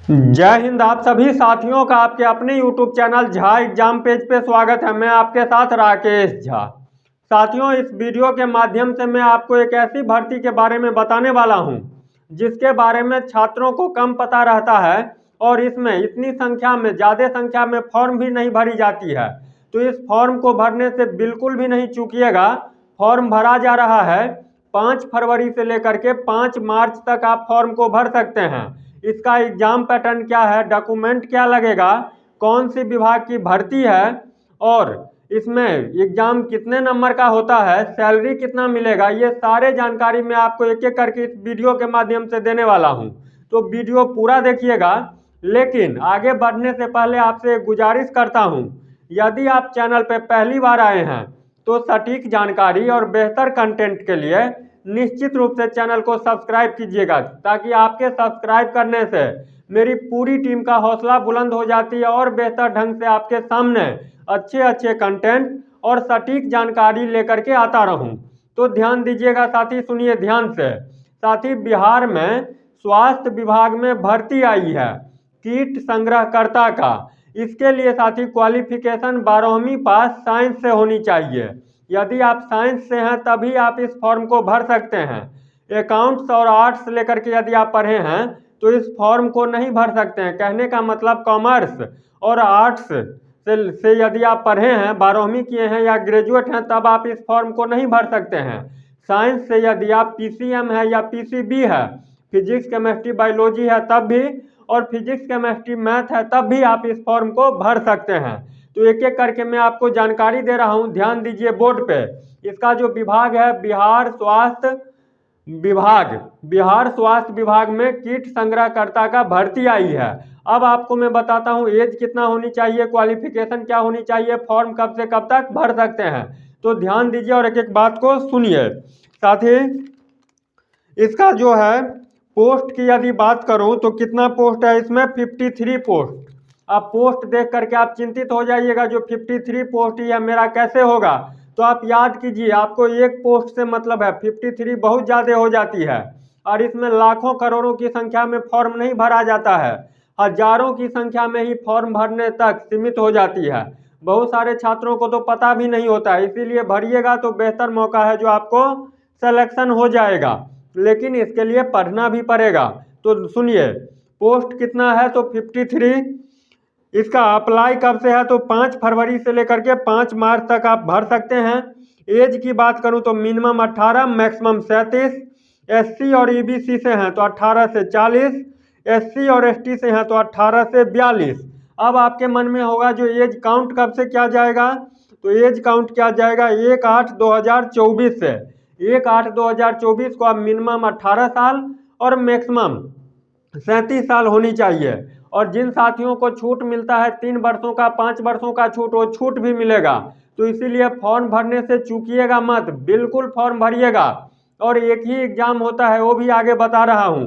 जय हिंद। आप सभी साथियों का आपके अपने YouTube channel Jha exam page पे स्वागत है। मैं आपके साथ राकेश झा। साथियों, इस वीडियो के माध्यम से मैं आपको एक ऐसी भर्ती के बारे में बताने वाला हूं जिसके बारे में छात्रों को कम पता रहता है और इसमें इतनी संख्या में, ज़्यादा संख्या में फॉर्म भी नहीं भरी जाती है। तो इस फॉर्म को भरने से बिल्कुल भी नहीं चूकिएगा। फॉर्म भरा जा रहा है 5 फरवरी से लेकर के 5 मार्च तक आप फॉर्म को भर सकते हैं। इसका एग्जाम पैटर्न क्या है, डॉक्यूमेंट क्या लगेगा, कौन सी विभाग की भर्ती है और इसमें एग्जाम कितने नंबर का होता है, सैलरी कितना मिलेगा, ये सारे जानकारी मैं आपको एक एक करके इस वीडियो के माध्यम से देने वाला हूं। तो वीडियो पूरा देखिएगा। लेकिन आगे बढ़ने से पहले आपसे एक गुजारिश करता हूं, यदि आप चैनल पर पहली बार आए हैं तो सटीक जानकारी और बेहतर कंटेंट के लिए निश्चित रूप से चैनल को सब्सक्राइब कीजिएगा, ताकि आपके सब्सक्राइब करने से मेरी पूरी टीम का हौसला बुलंद हो जाती है और बेहतर ढंग से आपके सामने अच्छे अच्छे कंटेंट और सटीक जानकारी लेकर के आता रहूं। तो ध्यान दीजिएगा साथी, सुनिए ध्यान से। साथी, बिहार में स्वास्थ्य विभाग में भर्ती आई है कीट संग्रहकर्ता का। इसके लिए साथी क्वालिफिकेशन 12वीं पास साइंस से होनी चाहिए। यदि आप साइंस से हैं तभी आप इस फॉर्म को भर सकते हैं। अकाउंट्स और आर्ट्स लेकर के यदि आप पढ़े हैं तो इस फॉर्म को नहीं भर सकते हैं। कहने का मतलब कॉमर्स और आर्ट्स से यदि आप पढ़े हैं, 12वीं किए हैं या ग्रेजुएट हैं, तब आप इस फॉर्म को नहीं भर सकते हैं। साइंस से यदि आप PCM है या PCB है, फिजिक्स केमिस्ट्री बायोलॉजी है तब भी, और फिजिक्स केमिस्ट्री मैथ है तब भी आप इस फॉर्म को भर सकते हैं। तो एक एक करके मैं आपको जानकारी दे रहा हूं, ध्यान दीजिए बोर्ड पे। इसका जो विभाग है बिहार स्वास्थ्य विभाग में कीट संग्रहकर्ता का भर्ती आई है। अब आपको मैं बताता हूं एज कितना होनी चाहिए, क्वालिफिकेशन क्या होनी चाहिए, फॉर्म कब से कब तक भर सकते हैं। तो ध्यान दीजिए और एक एक बात को सुनिए। साथ ही इसका जो है पोस्ट की यदि बात करूं तो कितना पोस्ट है इसमें, 53 पोस्ट। आप पोस्ट देख करके आप चिंतित हो जाइएगा, जो 53 पोस्ट ही है मेरा कैसे होगा। तो आप याद कीजिए, आपको एक पोस्ट से मतलब है, 53 बहुत ज़्यादा हो जाती है और इसमें लाखों करोड़ों की संख्या में फॉर्म नहीं भरा जाता है, हजारों की संख्या में ही फॉर्म भरने तक सीमित हो जाती है। बहुत सारे छात्रों को तो पता भी नहीं होता है, इसीलिए भरिएगा तो बेहतर मौका है जो आपको सिलेक्शन हो जाएगा। लेकिन इसके लिए पढ़ना भी पड़ेगा। तो सुनिए, पोस्ट कितना है तो 53। इसका अप्लाई कब से है तो 5 फरवरी से लेकर के 5 मार्च तक आप भर सकते हैं। एज की बात करूं तो मिनिमम 18, मैक्सिमम 37। SC और EBC से हैं तो 18 से 40, SC और ST से हैं तो 18 से 42। अब आपके मन में होगा जो एज काउंट कब से किया जाएगा, तो एज काउंट किया जाएगा 1/8/2024 से। 1/8/2024 को आप मिनिमम 18 साल और मैक्सिमम 37 साल होनी चाहिए। और जिन साथियों को छूट मिलता है 3 वर्षों का, 5 वर्षों का छूट, वो छूट भी मिलेगा। तो इसीलिए फॉर्म भरने से चूकिएगा मत, बिल्कुल फॉर्म भरिएगा। और एक ही एग्जाम होता है, वो भी आगे बता रहा हूँ।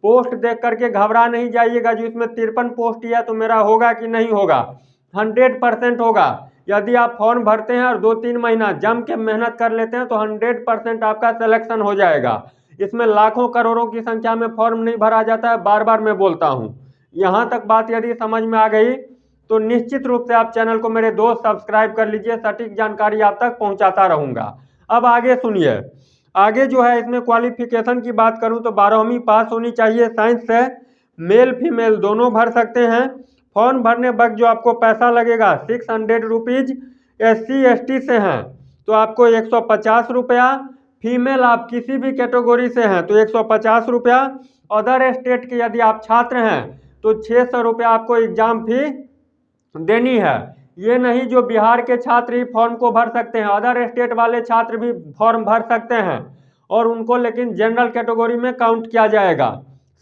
पोस्ट देख करके घबरा नहीं जाइएगा, जो इसमें 53 पोस्ट ही है तो मेरा होगा कि नहीं होगा। 100% होगा। यदि आप फॉर्म भरते हैं और 2-3 महीना जम के मेहनत कर लेते हैं तो 100% आपका सिलेक्शन हो जाएगा। इसमें लाखों करोड़ों की संख्या में फॉर्म नहीं भरा जाता है, बार बार मैं बोलता हूँ। यहाँ तक बात यदि समझ में आ गई तो निश्चित रूप से आप चैनल को मेरे दोस्त सब्सक्राइब कर लीजिए, सटीक जानकारी आप तक पहुँचाता रहूँगा। अब आगे सुनिए। आगे जो है इसमें क्वालिफिकेशन की बात करूँ तो 12वीं पास होनी चाहिए साइंस से। मेल फीमेल दोनों भर सकते हैं। फॉर्म भरने वक्त जो आपको पैसा लगेगा 600 रुपीज़। SC ST से हैं तो आपको 150 रुपया। फीमेल आप किसी भी कैटेगरी से हैं तो 150 रुपया। अदर स्टेट के यदि आप छात्र हैं तो 600 रुपया आपको एग्जाम फी देनी है। ये नहीं जो बिहार के छात्र ही फॉर्म को भर सकते हैं, अदर स्टेट वाले छात्र भी फॉर्म भर सकते हैं और उनको लेकिन जनरल कैटेगरी में काउंट किया जाएगा।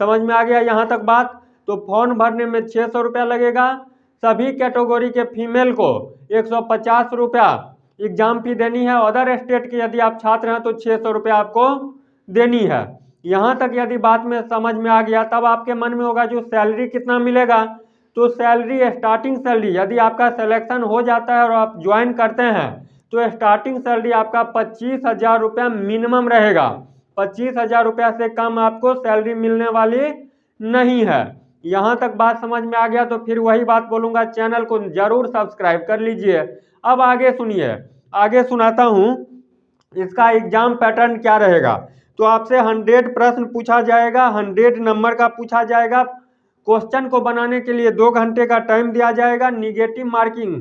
समझ में आ गया यहाँ तक बात। तो फॉर्म भरने में 600 रुपया लगेगा। सभी कैटेगरी के फीमेल को 150 रुपया एग्जाम फी देनी है। अदर स्टेट के यदि आप छात्र हैं तो 600 रुपया आपको देनी है। यहाँ तक यदि बात में समझ में आ गया, तब आपके मन में होगा जो सैलरी कितना मिलेगा। तो सैलरी, स्टार्टिंग सैलरी यदि आपका सिलेक्शन हो जाता है और आप ज्वाइन करते हैं तो स्टार्टिंग सैलरी आपका 25,000 रुपया मिनिमम रहेगा। 25,000 रुपया से कम आपको सैलरी मिलने वाली नहीं है। यहाँ तक बात समझ में आ गया तो फिर वही बात बोलूँगा, चैनल को जरूर सब्सक्राइब कर लीजिए। अब आगे सुनिए, आगे सुनाता हूँ इसका एग्जाम पैटर्न क्या रहेगा। तो आपसे 100 प्रश्न पूछा जाएगा, 100 नंबर का पूछा जाएगा। क्वेश्चन को बनाने के लिए 2 घंटे का टाइम दिया जाएगा। निगेटिव मार्किंग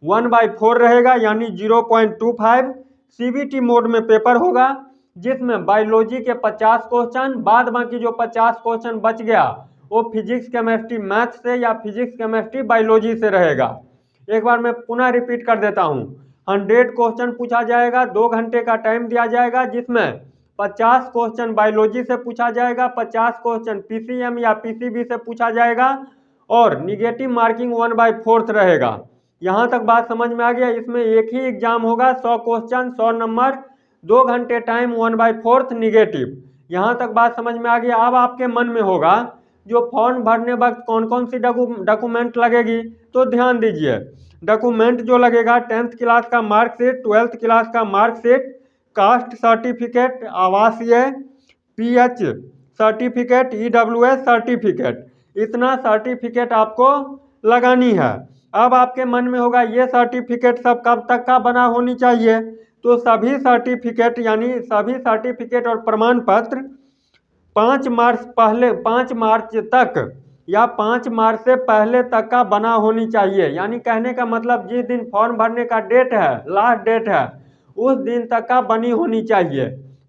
1/4 रहेगा यानी 0.25। सीबीटी मोड में पेपर होगा जिसमें बायोलॉजी के 50 क्वेश्चन, बाद बाकी जो 50 क्वेश्चन बच गया वो फिजिक्स केमिस्ट्री मैथ से या फिजिक्स केमिस्ट्री बायोलॉजी से रहेगा। एक बार मैं पुनः रिपीट कर देता हूँ, 100 क्वेश्चन पूछा जाएगा, 2 घंटे का टाइम दिया जाएगा जिसमें 50 क्वेश्चन बायोलॉजी से पूछा जाएगा, 50 क्वेश्चन पीसीएम या पीसीबी से पूछा जाएगा और निगेटिव मार्किंग 1/4 रहेगा। यहाँ तक बात समझ में आ गया। इसमें एक ही एग्जाम होगा, 100 क्वेश्चन 100 नंबर, 2 घंटे टाइम, 1/4 निगेटिव। यहाँ तक बात समझ में आ गया। अब आपके मन में होगा जो फॉर्म भरने वक्त कौन कौन सी डॉक्यूमेंट लगेगी, तो ध्यान दीजिए। डॉक्यूमेंट जो लगेगा 10th क्लास का मार्कशीट, 12th क्लास का मार्कशीट, कास्ट सर्टिफिकेट, आवासीय, पीएच सर्टिफिकेट, ईडब्ल्यूएस सर्टिफिकेट, इतना सर्टिफिकेट आपको लगानी है। अब आपके मन में होगा ये सर्टिफिकेट सब कब तक का बना होनी चाहिए, तो सभी सर्टिफिकेट यानी सभी सर्टिफिकेट और प्रमाण पत्र 5 मार्च तक या 5 मार्च से पहले तक का बना होनी चाहिए। यानी कहने का मतलब जिस दिन फॉर्म भरने का डेट है, लास्ट डेट है, उस दिन तक का बनी होनी चाहिए।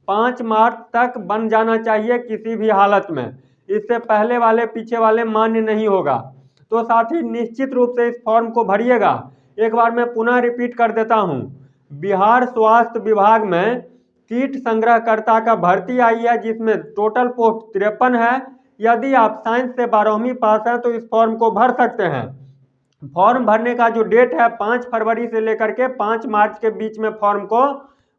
5 मार्च तक बन जाना चाहिए किसी भी हालत में, इससे पहले वाले पीछे वाले मान्य नहीं होगा। तो साथ ही निश्चित रूप से इस फॉर्म को भरिएगा। एक बार मैं पुनः रिपीट कर देता हूँ, बिहार स्वास्थ्य विभाग में कीट संग्रहकर्ता का भर्ती आई है जिसमें टोटल पोस्ट 53 है। यदि आप साइंस से 12वीं पास हैं तो इस फॉर्म को भर सकते हैं। फॉर्म भरने का जो डेट है 5 फरवरी से लेकर के 5 मार्च के बीच में फॉर्म को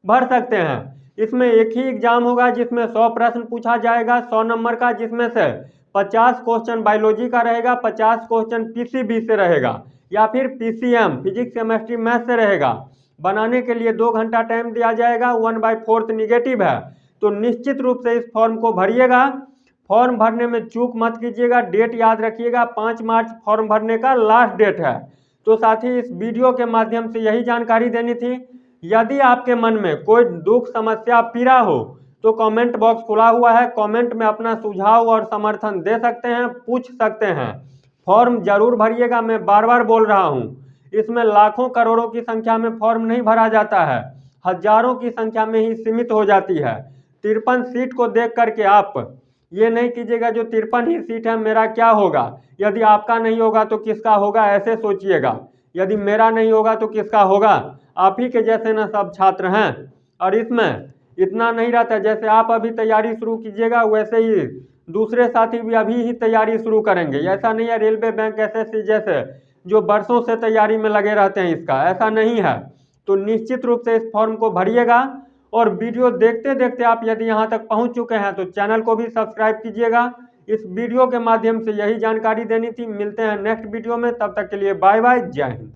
भर सकते हैं। इसमें एक ही एग्जाम होगा जिसमें 100 प्रश्न पूछा जाएगा 100 नंबर का, जिसमें से 50 क्वेश्चन बायोलॉजी का रहेगा, 50 क्वेश्चन पीसीबी से रहेगा या फिर पीसीएम फिजिक्स केमिस्ट्री मैथ से रहेगा। बनाने के लिए 2 घंटा टाइम दिया जाएगा, 1/4 निगेटिव है। तो निश्चित रूप से इस फॉर्म को भरिएगा। फॉर्म भरने में चूक मत कीजिएगा, डेट याद रखिएगा, 5 मार्च फॉर्म भरने का लास्ट डेट है। तो साथ ही इस वीडियो के माध्यम से यही जानकारी देनी थी। यदि आपके मन में कोई दुख, समस्या, पीड़ा हो तो कमेंट बॉक्स खुला हुआ है, कमेंट में अपना सुझाव और समर्थन दे सकते हैं, पूछ सकते हैं। फॉर्म जरूर भरिएगा, मैं बार बार बोल रहा हूँ। इसमें लाखों करोड़ों की संख्या में फॉर्म नहीं भरा जाता है, हजारों की संख्या में ही सीमित हो जाती है। 53 सीट को देख करके आप ये नहीं कीजिएगा जो 53 ही सीट है मेरा क्या होगा, यदि आपका नहीं होगा तो किसका होगा, ऐसे सोचिएगा। यदि मेरा नहीं होगा तो किसका होगा, आप ही के जैसे ना सब छात्र हैं। और इसमें इतना नहीं रहता, जैसे आप अभी तैयारी शुरू कीजिएगा वैसे ही दूसरे साथी भी अभी ही तैयारी शुरू करेंगे। ऐसा नहीं है रेलवे, बैंक, एसएससी जैसे जो बरसों से तैयारी में लगे रहते हैं, इसका ऐसा नहीं है। तो निश्चित रूप से इस फॉर्म को भरिएगा। और वीडियो देखते देखते आप यदि यहाँ तक पहुँच चुके हैं तो चैनल को भी सब्सक्राइब कीजिएगा। इस वीडियो के माध्यम से यही जानकारी देनी थी। मिलते हैं नेक्स्ट वीडियो में, तब तक के लिए बाय बाय, जय हिंद।